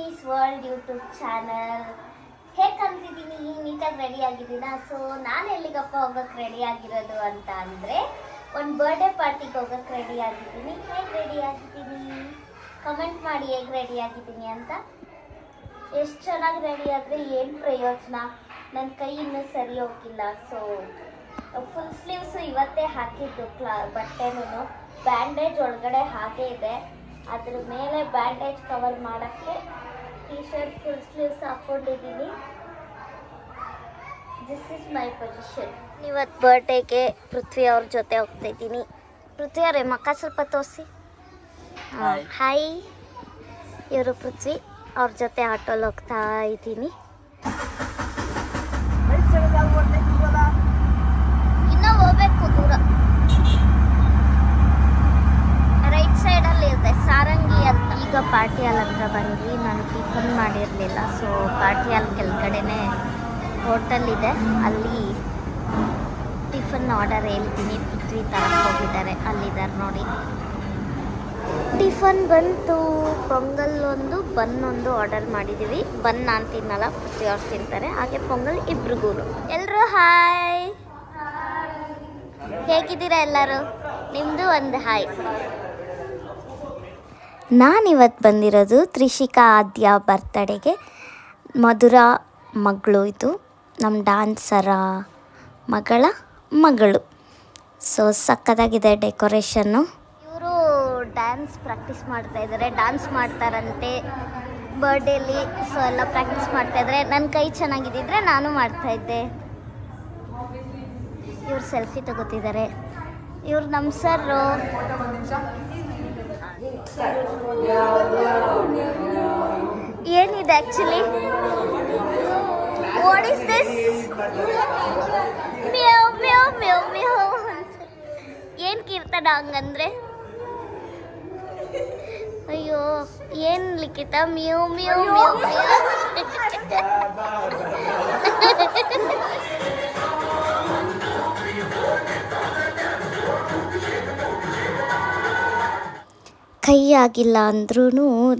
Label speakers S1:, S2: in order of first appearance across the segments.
S1: Mummies world YouTube channel. ಹೇಗೆ ಅಂತಿದ್ದೀನಿ, ನೀಟಾಗಿ ready ಆಗಿದ್ದೀನ. So ನಾನು ಎಲ್ಲಿಗಪ್ಪ ಹೋಗೋಕ್ಕೆ ರೆಡಿ ಆಗಿರೋದು ಅಂತ ಅಂದರೆ, ಒಂದು ಬರ್ಡೇ ಪಾರ್ಟಿಗೆ ಹೋಗೋಕ್ಕೆ ರೆಡಿ ಆಗಿದ್ದೀನಿ. ಹೇಗೆ ರೆಡಿ ಆಗಿದ್ದೀನಿ ಕಮೆಂಟ್ ಮಾಡಿ, ಹೇಗೆ ರೆಡಿ ಆಗಿದ್ದೀನಿ ಅಂತ. ಎಷ್ಟು ಚೆನ್ನಾಗಿ ರೆಡಿ ಆದರೆ ಏನು ಪ್ರಯೋಜನ, ನನ್ನ ಕೈ ಇನ್ನೂ ಸರಿ ಹೋಗಿಲ್ಲ. ಸೊ ಫುಲ್ ಸ್ಲೀವ್ಸು ಇವತ್ತೇ ಹಾಕಿದ್ದು ಬಟ್ಟೆನೂ. ಬ್ಯಾಂಡೇಜ್ ಒಳಗಡೆ ಹಾಗೇ ಇದೆ, ಅದ್ರ ಮೇಲೆ ಬ್ಯಾಂಡೇಜ್ ಕವರ್ ಮಾಡೋಕ್ಕೆ ಟಿ ಶರ್ಟ್ ಫುಲ್ ಸ್ಲೀವ್ಸ್ ಹಾಕ್ಕೊಂಡಿದ್ದೀನಿ. This is my position. ಇವತ್ತು ಬರ್ಡೇಗೆ ಪೃಥ್ವಿ ಅವ್ರ ಜೊತೆ ಹೋಗ್ತಾ ಇದ್ದೀನಿ. ಪೃಥ್ವಿ ಅವರೇ ಮಕ್ಕ ಸ್ವಲ್ಪ ತೋರಿಸಿ. ಹಾಯ್, ಇವರು ಪೃಥ್ವಿ ಅವ್ರ ಜೊತೆ ಆಟೋಲ್ಲಿ ಹೋಗ್ತಾ ಇದ್ದೀನಿ. ಇನ್ನೂ ಹೋಗ್ಬೇಕು ದೂರ. ರೈಟ್ ಸೈಡಲ್ಲಿ ಇದೆ ಸಾರಂಗಿ ಅಂತ. ಈಗ ಪಾರ್ಟಿ ಹಾಲ್ ಹತ್ರ ಬಂದ್ವಿ. ನಾನು ಟಿಫನ್ ಮಾಡಿರಲಿಲ್ಲ, ಸೊ ಪಾರ್ಟಿ ಹಾಲ್ ಕೆಳಗಡೆನೆ ಹೋಟೆಲ್ ಇದೆ, ಅಲ್ಲಿ ಟಿಫನ್ ಆರ್ಡರ್ ಹೇಳ್ತೀನಿ. ಪೃಥ್ವಿ ತರಕ್ಕೆ ಹೋಗಿದ್ದಾರೆ, ಅಲ್ಲಿದ್ದಾರೆ ನೋಡಿ. ಟಿಫನ್ ಬಂತು. ಪೊಂಗಲ್ ಒಂದು, ಬನ್ ಒಂದು ಆರ್ಡರ್ ಮಾಡಿದ್ದೀವಿ. ಬನ್ ನಾನು ತಿನ್ನಲ್ಲ, ಪೃಥ್ವಿ ಅವ್ರು ತಿಂತಾರೆ. ಹಾಗೆ ಪೊಂಗಲ್ ಇಬ್ರಿಗೂ. ಎಲ್ಲರೂ ಹಾಯ್, ಹೇಗಿದ್ದೀರಾ ಎಲ್ಲರೂ? ನಿಮ್ಮದು ಒಂದು ಹಾಯ್. ನಾನಿವತ್ತು ಬಂದಿರೋದು ತ್ರಿಷಿಕಾ ಆದ್ಯ ಬರ್ತಡೆಗೆ. ಮಧುರಾ ಮಗಳು, ಇದು ನಮ್ಮ ಡ್ಯಾನ್ಸರ ಮಗಳ ಮಗಳು. ಸೊ ಸಕ್ಕತ್ತಾಗಿದೆ ಡೆಕೋರೇಷನ್ನು. ಇವರು ಡ್ಯಾನ್ಸ್ ಪ್ರಾಕ್ಟೀಸ್ ಮಾಡ್ತಾಯಿದ್ದಾರೆ, ಡ್ಯಾನ್ಸ್ ಮಾಡ್ತಾರಂತೆ ಬರ್ಡೇಲಿ. ಸೊ ಎಲ್ಲ ಪ್ರಾಕ್ಟೀಸ್ ಮಾಡ್ತಾಯಿದ್ದಾರೆ. ನನ್ನ ಕೈ ಚೆನ್ನಾಗಿದ್ದಿದ್ರೆ ನಾನು ಮಾಡ್ತಾಯಿದ್ದೆ. ಇವ್ರು ಸೆಲ್ಫಿ ತಗೋತಿದ್ದಾರೆ. ಇವ್ರು ನಮ್ಮ ಸರ್ರು. ಏನಿದೆ actually? What is this? Meow meow meow meow ಅಂತ ಏನು ಕೀರ್ತನ ಹಂಗಂದ್ರೆ? ಅಯ್ಯೋ, ಏನು ಲಿಖಿತ? ಮ್ಯಾವ್ ಮ್ಯಾವ್ ಮ್ಯಾವ್ ಮ್ಯಾವ್. ಕೈ ಆಗಿಲ್ಲ ಅಂದ್ರೂ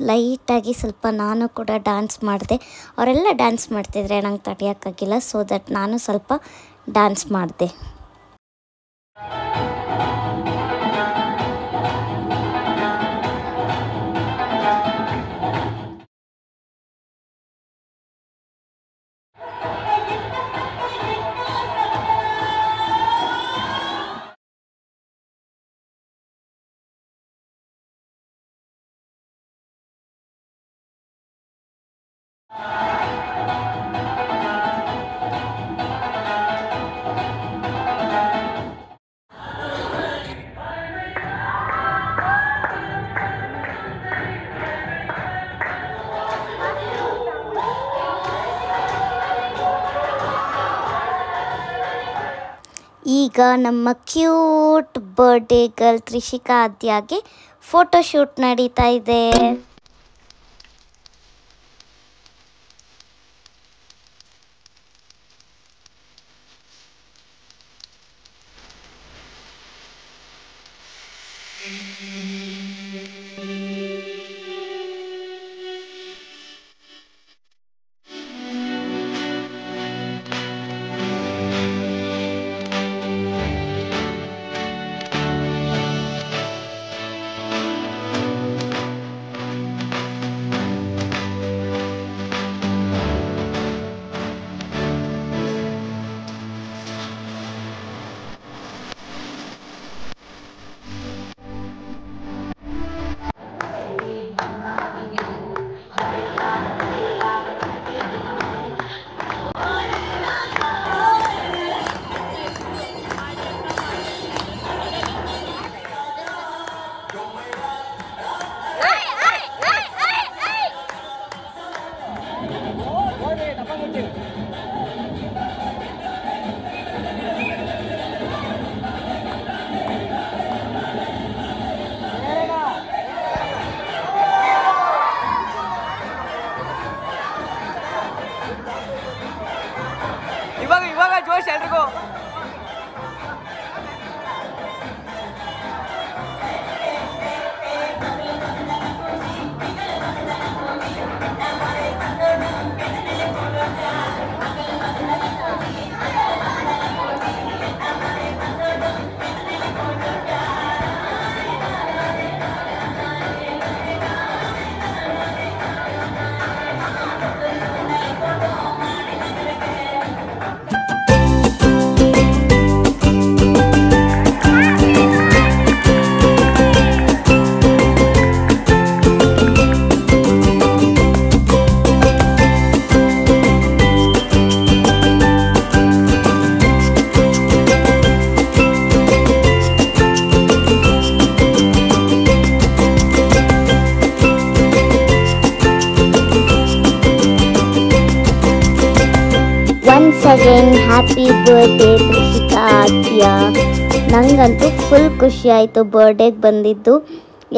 S1: ಲೈಟಾಗಿ ಸ್ವಲ್ಪ ನಾನು ಕೂಡ ಡ್ಯಾನ್ಸ್ ಮಾಡಿದೆ. ಅವರೆಲ್ಲ ಡ್ಯಾನ್ಸ್ ಮಾಡ್ತಿದ್ರೆ ನಂಗೆ ತಡೆಯೋಕ್ಕಾಗಿಲ್ಲ, ಸೊ ದಟ್ ನಾನು ಸ್ವಲ್ಪ ಡ್ಯಾನ್ಸ್ ಮಾಡಿದೆ. ಈಗ ನಮ್ಮ ಕ್ಯೂಟ್ ಬರ್ಡೇ ಗರ್ಲ್ ತ್ರಿಷಿಕಾ ಆದ್ಯಾಗೆ ಫೋಟೋಶೂಟ್ ನಡೀತಾ ಇದೆ.
S2: ಇವಾಗ ಜೋಶ್ ಎಲ್ರಿಗೂ.
S1: Again happy birthday Trishika Aadya. ನನಗಂತೂ ಫುಲ್ ಖುಷಿ ಆಯಿತು ಬರ್ಡೇಗೆ ಬಂದಿದ್ದು.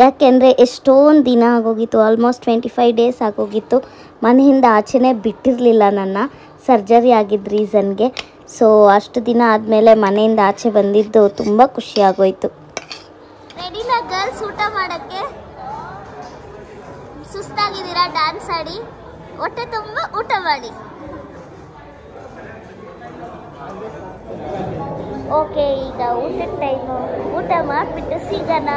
S1: ಯಾಕೆಂದರೆ ಎಷ್ಟೊಂದು ದಿನ ಆಗೋಗಿತ್ತು, ಆಲ್ಮೋಸ್ಟ್ 25 ಡೇಸ್ ಆಗೋಗಿತ್ತು. ಮನೆಯಿಂದ ಆಚೆನೇ ಬಿಟ್ಟಿರಲಿಲ್ಲ ನನ್ನ, ಸರ್ಜರಿ ಆಗಿದ್ದ ರೀಸನ್ಗೆ. ಸೊ ಅಷ್ಟು ದಿನ ಆದಮೇಲೆ ಮನೆಯಿಂದ ಆಚೆ ಬಂದಿದ್ದು ತುಂಬ ಖುಷಿ ಆಗೋಯ್ತು. ರೆಡಿನಾ ಗರ್ಲ್ಸ್ ಊಟ ಮಾಡೋಕ್ಕೆ? ಸುಸ್ತಾಗಿದ್ದೀರಾ? ಡ್ಯಾನ್ಸ್ ಆಡಿ ಹೊಟ್ಟೆ ತುಂಬ ಊಟ ಮಾಡಿ. ಓಕೆ, ಈಗ ಊಟದ ಟೈಮು. ಊಟ ಮಾಡಿಬಿಟ್ಟು ಸಿಗೋಣ.